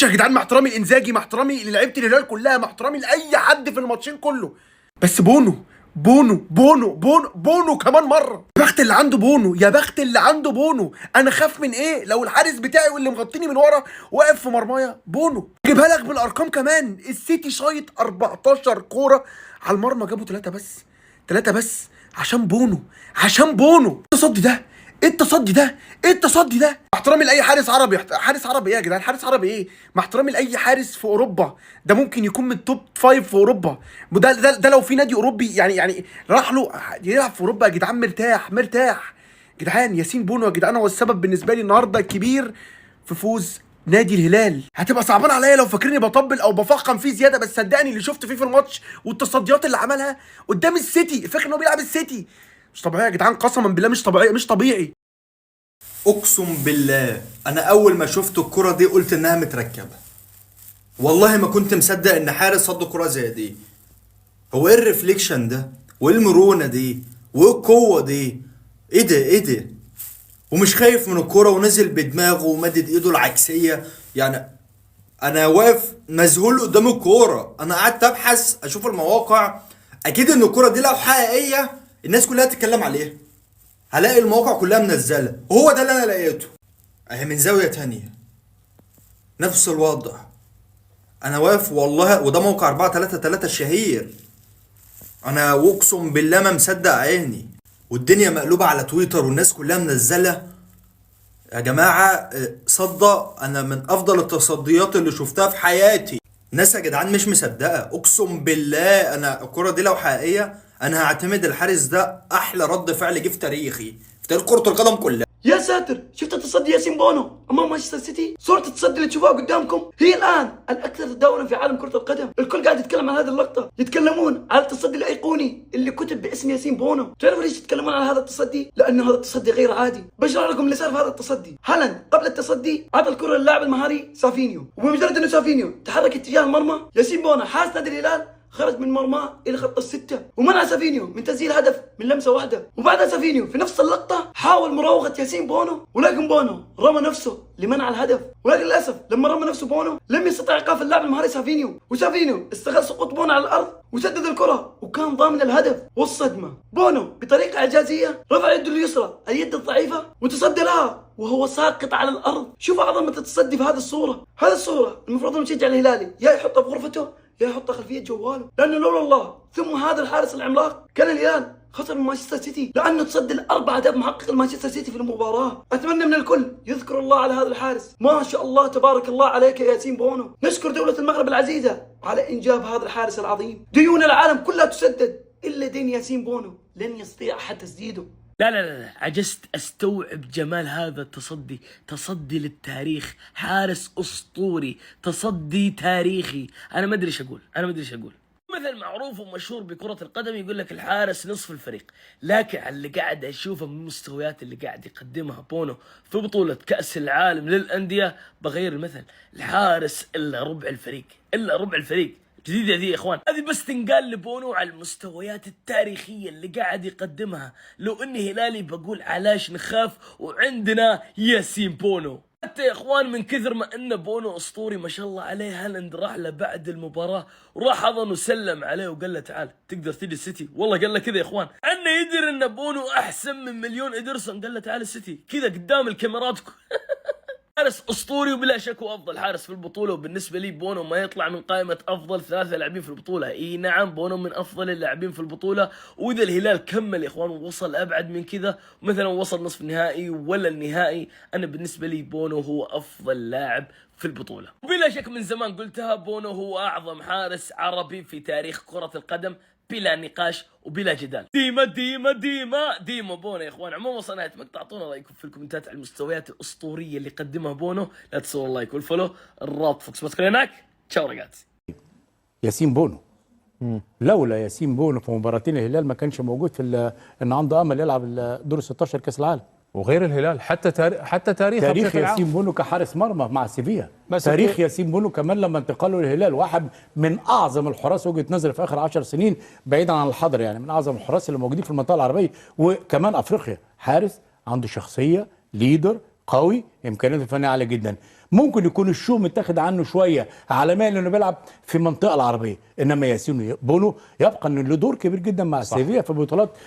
يا جدعان، مع احترامي لانزاجي، مع احترامي للعيبه الهلال كلها، مع احترامي لاي حد في الماتشين كله، بس بونو كمان مره. يا بخت اللي عنده بونو، يا بخت اللي عنده بونو. انا خاف من ايه لو الحارس بتاعي واللي مغطيني من ورا واقف في مرمايا بونو. اجيبها لك بالارقام كمان، السيتي شايط 14 كوره على المرمى، جابوا 3 بس، 3 بس عشان بونو، عشان بونو. ايه التصدي ده؟ ايه التصدي ده؟ ايه التصدي ده؟ مع احترامي لاي حارس عربي، حارس عربي ايه يا جدعان؟ حارس عربي ايه؟ مع احترامي لاي حارس في اوروبا، ده ممكن يكون من توب 5 في اوروبا. ده لو في نادي اوروبي يعني راح له يلعب في اوروبا يا جدعان مرتاح مرتاح. جدعان ياسين بونو يا جدعان هو السبب بالنسبه لي النهارده الكبير في فوز نادي الهلال. هتبقى صعبان عليا لو فاكرني بطبل او بفخم فيه زياده، بس صدقني اللي شفت فيه في الماتش والتصديات اللي عملها قدام السيتي، فاكر ان هو بيلعب السيتي، مش طبيعي يا جدعان، قسما بالله مش طبيعي، مش طبيعي. اقسم بالله انا اول ما شفت الكرة دي قلت انها متركبة. والله ما كنت مصدق ان حارس صد كرة زي دي. هو ايه الريفليكشن ده وايه المرونة دي وايه القوة دي؟ ايه ده ايه ده؟ ومش خايف من الكرة ونزل بدماغه ومدد ايده العكسية يعني. انا واقف مذهول قدام الكورة، انا قعدت ابحث اشوف المواقع. اكيد ان الكرة دي لو حقيقية الناس كلها تتكلم عليها، هلاقي المواقع كلها منزلة، وهو ده اللي انا لقيته اهي من زاوية تانية نفس الوضع. انا واقف والله، وده موقع 433 الشهير. انا اقسم بالله ما مصدق عيني، والدنيا مقلوبة على تويتر والناس كلها منزلة. يا جماعة صدى انا من افضل التصديات اللي شفتها في حياتي. ناس يا جدعان مش مصدقة، اقسم بالله انا الكرة دي لو حقيقية انا هعتمد الحارس ده احلى رد فعل جه في تاريخي، في تاريخ كرة القدم كلها. يا ساتر، شفت تصدي ياسين بونو امام مانشستر سيتي؟ صورة التصدي اللي تشوفوها قدامكم هي الان الاكثر تداولا في عالم كرة القدم. الكل قاعد يتكلم عن هذه اللقطة، يتكلمون على التصدي الايقوني اللي كتب باسم ياسين بونو. تعرفوا ليش يتكلمون عن هذا التصدي؟ لانه هذا التصدي غير عادي. بشرح لكم اللي صار في هذا التصدي. هالاند قبل التصدي عطى الكرة للاعب المهاري سافينيو، وبمجرد انه سافينيو تحرك اتجاه المرمى، ياسين بونو حارس نادي الهلال خرج من مرماه الى خط الستة ومنع سافينيو من تسجيل هدف من لمسه واحده. وبعدها سافينيو في نفس اللقطه حاول مراوغه ياسين بونو، ولكن بونو رمى نفسه لمنع الهدف. ولكن للاسف لما رمى نفسه بونو لم يستطع ايقاف اللاعب المهاري سافينيو، وسافينيو استغل سقوط بونو على الارض وسدد الكره وكان ضامن الهدف. والصدمه بونو بطريقه اعجازيه رفع يده اليسرى اليد الضعيفه وتصدى لها وهو ساقط على الارض. شوف عظمه التصدي في هذه الصوره. هذه الصوره المفروض المشجع الهلالي يا يحطها في غرفته يا يحطها خلفيه جواله، لانه لولا الله ثم هذا الحارس العملاق كان الهلال خسر من مانشستر سيتي، لانه تصدي الاربع اهداف محقق لمانشستر سيتي في المباراه. اتمنى من الكل يذكر الله على هذا الحارس. ما شاء الله تبارك الله عليك يا ياسين بونو. نشكر دوله المغرب العزيزه على انجاب هذا الحارس العظيم. ديون العالم كلها تسدد الا دين ياسين بونو، لن يستطيع احد تسديده. لا عجزت استوعب جمال هذا التصدي. تصدي للتاريخ، حارس اسطوري، تصدي تاريخي. انا ما ادري ايش اقول، مثل معروف ومشهور بكرة القدم يقول لك الحارس نصف الفريق، لكن على اللي قاعد اشوفه من المستويات اللي قاعد يقدمها بونو في بطولة كأس العالم للأندية بغير المثل. الحارس الا ربع الفريق، جديدة دي يا اخوان. هذه بس تنقال لبونو على المستويات التاريخية اللي قاعد يقدمها. لو اني هلالي بقول علاش نخاف وعندنا ياسين بونو. حتى يا اخوان من كثر ما ان بونو اسطوري ما شاء الله عليه، هالاند راح له بعد المباراة وراح حضن وسلم عليه وقال له تعال تقدر تيجي السيتي. والله قال له كذا يا اخوان، انه يدري ان بونو احسن من مليون ادرسون، قال له تعال السيتي كذا قدام الكاميرات. حارس اسطوري وبلا شك هو افضل حارس في البطوله. وبالنسبه لي بونو ما يطلع من قائمه افضل 3 لاعبين في البطوله. اي نعم بونو من افضل اللاعبين في البطوله. واذا الهلال كمل يا اخوان ووصل ابعد من كذا، مثلا وصل نصف النهائي ولا النهائي، انا بالنسبه لي بونو هو افضل لاعب في البطوله. وبلا شك من زمان قلتها، بونو هو اعظم حارس عربي في تاريخ كره القدم بلا نقاش وبلا جدال. ديما بونو يا اخوان. عموما وصلنا نهايه المقطع، اعطونا رايكم في الكومنتات على المستويات الاسطوريه اللي قدمها بونو. لا تنسوا اللايك والفولو. الرابط فوكس بس هناك. تشاو رجعت ياسين بونو. لولا ياسين بونو في مباراتين الهلال ما كانش موجود في ان عنده امل يلعب دور 16 كاس العالم. وغير الهلال حتى تاريخ ياسين بونو كحارس مرمى مع سيفيا، تاريخ ياسين بونو كمان لما انتقاله للهلال واحد من اعظم الحراس وجهه نظري في اخر 10 سنين بعيدا عن الحضر، يعني من اعظم الحراس اللي موجودين في المنطقه العربيه وكمان افريقيا. حارس عنده شخصيه، ليدر قوي، امكانياته الفنيه عاليه جدا. ممكن يكون الشو متاخد عنه شويه عالميا لانه بيلعب في المنطقه العربيه، انما ياسين بونو يبقى انه له دور كبير جدا مع سيفيا في بطولات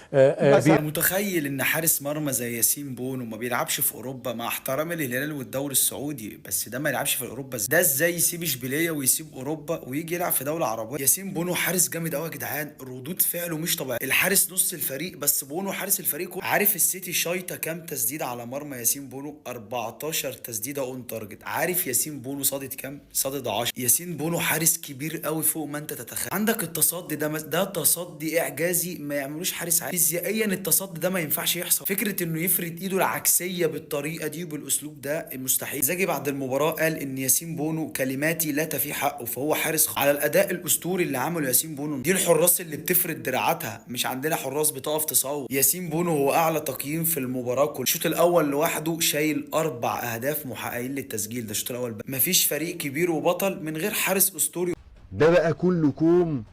متخيل ان حارس مرمى زي ياسين بونو ما بيلعبش في اوروبا، مع احترامي للهلال والدوري السعودي، بس ده ما يلعبش في اوروبا؟ ده ازاي يسيب اشبيليه ويسيب اوروبا ويجي يلعب في دوله عربيه؟ ياسين بونو حارس جامد قوي يا جدعان، ردود فعله مش طبيعيه. الحارس نص الفريق، بس بونو حارس الفريق كله. عارف السيتي شايطه كام تسديده على مرمى ياسين بونو؟ 14 تسديده اون تارجت. عارف ياسين بونو صادت كام؟ صادت 10. ياسين بونو حارس كبير قوي فوق ما انت تتخيل. عندك التصدي ده تصدي اعجازي ما يعملوش حارس عادي. فيزيائيا التصدي ده ما ينفعش يحصل. فكره انه يفرد ايده العكسيه بالطريقه دي وبالاسلوب ده مستحيل. زاجي بعد المباراه قال ان ياسين بونو كلماتي لا تفي حقه، فهو حارس على الاداء الاسطوري اللي عمله ياسين بونو. دي الحراس اللي بتفرد دراعاتها، مش عندنا حراس بتقف تصوت. ياسين بونو هو اعلى تقييم في المباراه كل. الشوط الاول لوحده شايل 4 اهداف محققين للتسجيل. ده الشوط الاول. مفيش فريق كبير وبطل من غير حارس اسطوري. ده بقى كله كوم،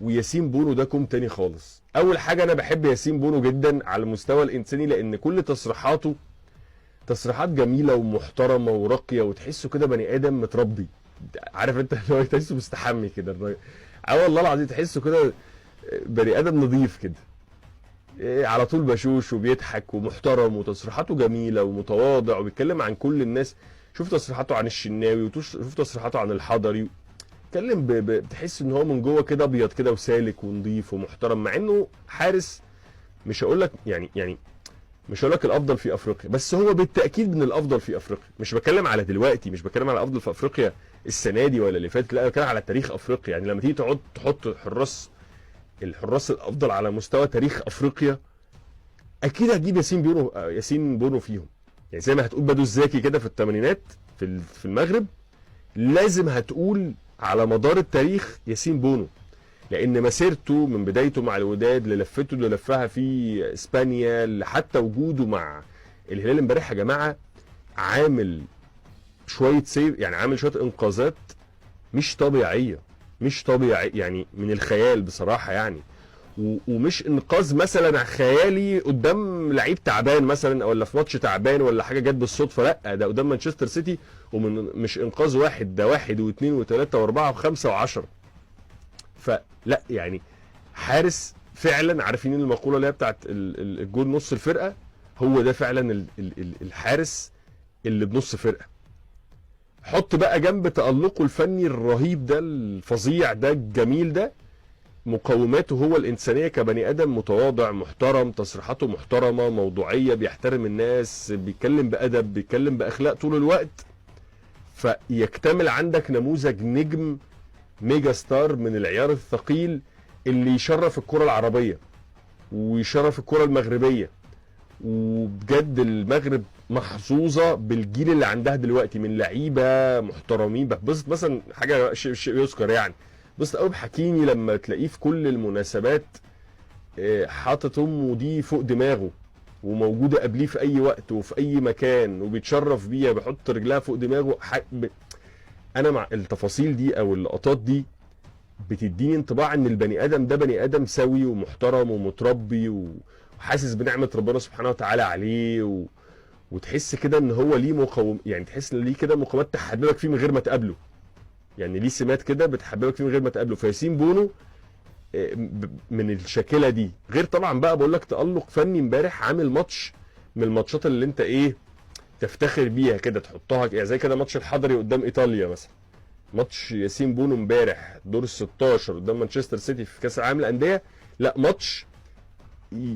وياسين بونو ده كوم تاني خالص. اول حاجه انا بحب ياسين بونو جدا على المستوى الانساني، لان كل تصريحاته تصريحات جميله ومحترمه وراقيه، وتحسه كده بني ادم متربي. عارف انت اللي هو تحسه مستحمي كده الراجل. والله العظيم تحسه كده بني ادم نظيف كده، على طول بشوش وبيضحك ومحترم، وتصريحاته جميله ومتواضع وبيتكلم عن كل الناس. شوف تصريحاته عن الشناوي، وشوف تصريحاته عن الحضري. بيتكلم بتحس ان هو من جوه كده ابيض كده وسالك ونظيف ومحترم، مع انه حارس مش هقول لك يعني مش هقول لك الافضل في افريقيا، بس هو بالتاكيد من الافضل في افريقيا. مش بتكلم على دلوقتي، مش بتكلم على افضل في افريقيا السنه دي ولا اللي فاتت، لا بتكلم على تاريخ افريقيا. يعني لما تيجي تقعد تحط الحراس الافضل على مستوى تاريخ افريقيا، اكيد هتجيب ياسين بونو فيهم. يعني زي ما هتقول بدو الزاكي كده في الثمانينات في المغرب، لازم هتقول على مدار التاريخ ياسين بونو، لان مسيرته من بدايته مع الوداد للفته اللي لفها في اسبانيا لحتى وجوده مع الهلال امبارح يا جماعه، عامل شويه سير، يعني عامل شويه انقاذات مش طبيعيه، مش طبيعي يعني، من الخيال بصراحه يعني. ومش انقاذ مثلا خيالي قدام لعيب تعبان مثلا، ولا في ماتش تعبان ولا حاجه جت بالصدفه، لا ده قدام مانشستر سيتي، مش انقاذ واحد، ده 1 و2 و3 و4 و5 و10. فلا يعني حارس فعلا. عارفين المقوله اللي هي بتاعت الجول نص الفرقه؟ هو ده فعلا الحارس اللي بنص فرقه. حط بقى جنب تألقه الفني الرهيب ده الفظيع ده الجميل ده، مقوماته هو الإنسانية كبني آدم متواضع محترم، تصريحاته محترمة موضوعية، بيحترم الناس، بيتكلم بأدب، بيتكلم بأخلاق طول الوقت. فيكتمل عندك نموذج نجم ميجا ستار من العيار الثقيل اللي يشرف الكرة العربية ويشرف الكرة المغربية. وبجد المغرب محظوظة بالجيل اللي عندها دلوقتي من لعيبة محترمين. بس مثلا حاجة شيء يذكر يعني، بص قوي بحكيمي لما تلاقيه في كل المناسبات حاطط امه دي فوق دماغه وموجوده قبليه في اي وقت وفي اي مكان وبيتشرف بيها، بيحط رجلها فوق دماغه. انا مع التفاصيل دي او اللقطات دي بتديني انطباع ان البني ادم ده بني ادم سوي ومحترم ومتربي وحاسس بنعمه ربنا سبحانه وتعالى عليه، وتحس كده ان هو ليه يعني تحس ان ليه كده مقومات تحببك فيه من غير ما تقابله. يعني ليه سمات كده بتحببك فيه من غير ما تقابله. فياسين بونو من الشاكله دي، غير طبعا بقى بقول لك تألق فني امبارح، عامل ماتش من الماتشات اللي انت تفتخر بيها كده، تحطها يعني زي كده ماتش الحضري قدام ايطاليا مثلا. ماتش ياسين بونو امبارح دور ال 16 قدام مانشستر سيتي في كاس العالم للانديه، لا ماتش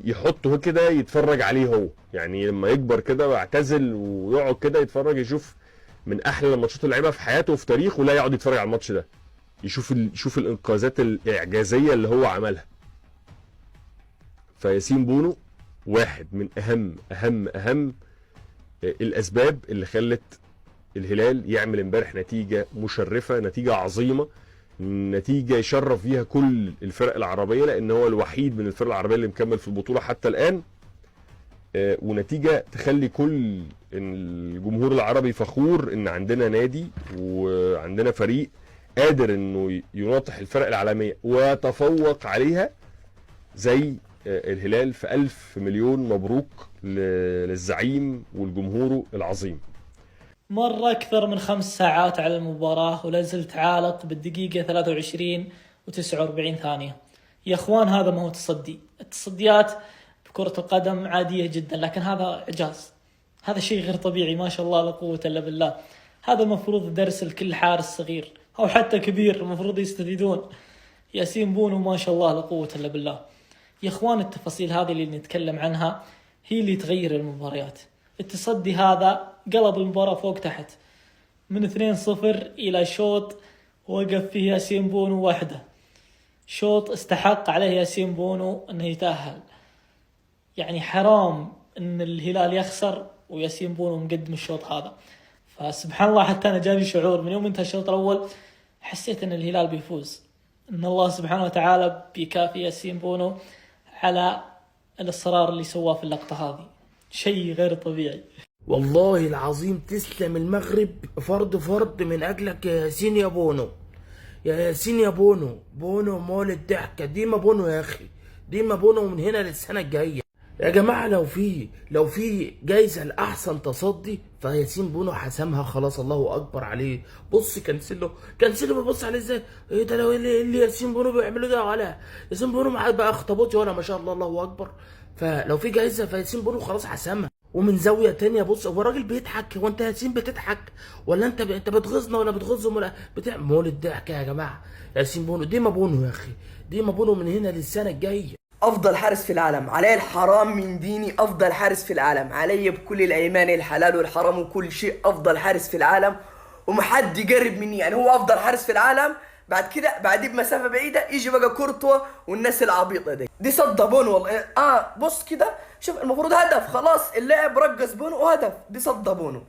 يحطه كده يتفرج عليه هو، يعني لما يكبر كده ويعتزل ويقعد كده يتفرج، يشوف من احلى الماتشات اللي لعبها في حياته وفي تاريخه، لا يقعد يتفرج على الماتش ده، يشوف الانقاذات الاعجازيه اللي هو عملها. فياسين بونو واحد من اهم الاسباب اللي خلت الهلال يعمل امبارح نتيجه مشرفه، نتيجه عظيمه، نتيجه يشرف فيها كل الفرق العربيه، لان هو الوحيد من الفرق العربيه اللي مكمل في البطوله حتى الان. ونتيجه تخلي كل الجمهور العربي فخور ان عندنا نادي وعندنا فريق قادر انه يناطح الفرق العالميه ويتفوق عليها زي الهلال. في 1000 مليون مبروك للزعيم والجمهور العظيم. مر أكثر من 5 ساعات على المباراة ولا زلت عالق بالدقيقة 23 و49 ثانية. يا أخوان هذا ما هو تصدي. التصديات بكرة القدم عادية جدا، لكن هذا إعجاز، هذا شيء غير طبيعي، ما شاء الله لا قوة إلا بالله. هذا المفروض درس لكل حارس صغير أو حتى كبير، المفروض يستفيدون. ياسين بونو ما شاء الله لا قوة إلا بالله. يا أخوان التفاصيل هذه اللي نتكلم عنها هي اللي تغير المباريات. التصدي هذا قلب المباراة فوق تحت، من 2-0 إلى شوط وقف فيه ياسين بونو وحده، شوط استحق عليه ياسين بونو أنه يتأهل. يعني حرام أن الهلال يخسر وياسين بونو مقدم الشوط هذا. فسبحان الله حتى أنا جاني شعور من يوم انتهى الشوط الأول، حسيت أن الهلال بيفوز، أن الله سبحانه وتعالى بيكافي ياسين بونو على الإصرار اللي سواه في اللقطة هذه، شيء غير طبيعي. والله العظيم تسلم المغرب فرد من أجلك يا ياسين يا بونو. يا ياسين يا بونو، بونو مول الضحكة، ديما بونو يا أخي، ديما بونو من هنا للسنة الجاية. يا جماعة لو في جايزة لأحسن تصدي فياسين بونو حسمها خلاص، الله أكبر عليه. بص كانسيلو بيبص عليه ازاي، ايه ده لو اللي ياسين بونو بيعملوا ده ولا ياسين بونو معاه بقى اخطبوطي ولا ما شاء الله الله أكبر. فلو في جايزة فياسين بونو خلاص حسمها. ومن زاوية تانية بص، هو الراجل بيضحك، هو انت ياسين بتضحك ولا انت بتغيظنا ولا بتغيظهم ولا مول الضحك يا جماعة. ياسين بونو ديما بونو يا أخي، ديما بونو من هنا للسنة الجاية. افضل حارس في العالم، علي الحرام من ديني، افضل حارس في العالم، علي بكل الايمان الحلال والحرام وكل شيء، افضل حارس في العالم ومحد يقرب مني. يعني هو افضل حارس في العالم، بعد كده بعديه بمسافه بعيده يجي بقى كورتوا والناس العبيطه دي صد بونو والله. بص كده شوف، المفروض هدف، خلاص اللاعب رقص بونو وهدف، دي صد بونو.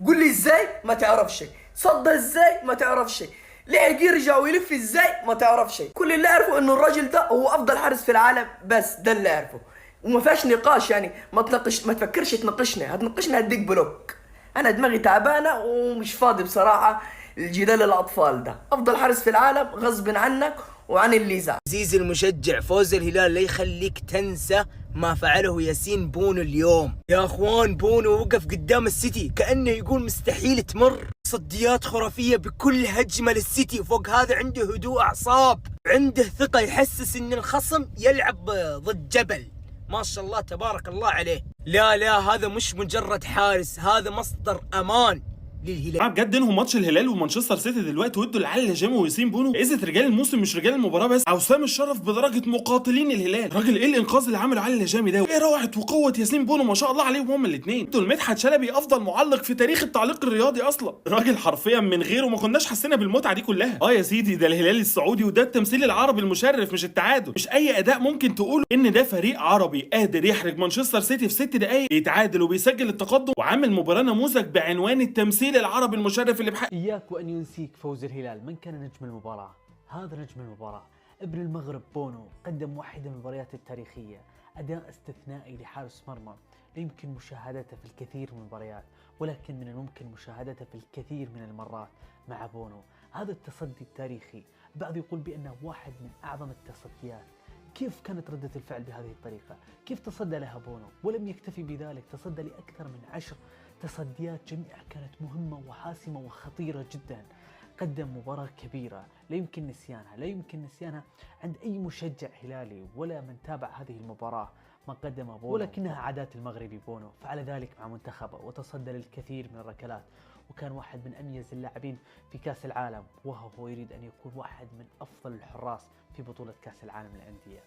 قول لي ازاي ما تعرفش، صد ازاي ما تعرفش، لحق يرجع ويلف ازاي ما تعرفش شيء. كل اللي اعرفه انه الراجل ده هو افضل حارس في العالم، بس ده اللي اعرفه وما فيهاش نقاش. يعني ما تفكرش تناقشنا، هتناقشنا هديك بلوك. انا دماغي تعبانه ومش فاضي بصراحه الجدال الاطفال ده. افضل حارس في العالم غصب عنك وعن اللي زعل. عزيزي المشجع، فوز الهلال لا يخليك تنسى ما فعله ياسين بونو اليوم. يا اخوان بونو وقف قدام السيتي كأنه يقول مستحيل تمر، صديات خرافية بكل هجمة للسيتي، فوق هذا عنده هدوء اعصاب، عنده ثقة، يحسس ان الخصم يلعب ضد جبل. ما شاء الله تبارك الله عليه. لا هذا مش مجرد حارس، هذا مصدر امان للهلال. بجد انهم ماتش الهلال ومانشستر سيتي دلوقتي ودوا العيال الهجامي وياسين بونو عزة رجال الموسم مش رجال المباراه بس. عوسام الشرف بدرجه مقاتلين الهلال. راجل ايه الانقاذ اللي عمله علي الهجامي ده، ايه روعه وقوه ياسين بونو ما شاء الله عليهم هما الاثنين. دول مدحت شلبي افضل معلق في تاريخ التعليق الرياضي اصلا، راجل حرفيا من غيره ما كناش حسينا بالمتعه دي كلها. يا سيدي ده الهلال السعودي وده التمثيل العربي المشرف مش التعادل. مش اي اداء ممكن تقوله ان ده فريق عربي قادر يحرج مانشستر سيتي في 6 دقائق، يتعادل وبيسجل التقدم وعامل مباراه نموذج بعنوان التمثيل العربي المشرف اللي بحق. إياك وأن ينسيك فوز الهلال. من كان نجم المباراة؟ هذا نجم المباراة، ابن المغرب بونو. قدم واحدة من المباريات التاريخية، أداء استثنائي لحارس مرمى لا يمكن مشاهدته في الكثير من المباريات، ولكن من الممكن مشاهدته في الكثير من المرات مع بونو. هذا التصدي التاريخي بعض يقول بأنه واحد من أعظم التصديات. كيف كانت ردة الفعل بهذه الطريقة؟ كيف تصدى لها بونو؟ ولم يكتفي بذلك، تصدى لأكثر من 10 تصديات جميعها كانت مهمة وحاسمة وخطيرة جدا. قدم مباراة كبيرة لا يمكن نسيانها عند أي مشجع هلالي ولا من تابع هذه المباراة ما قدم بونو، ولكنها عادات المغربي بونو. فعل ذلك مع منتخبه وتصدى للكثير من الركلات، وكان واحد من أميز اللاعبين في كأس العالم، وهو يريد أن يكون واحد من أفضل الحراس في بطولة كأس العالم للأندية.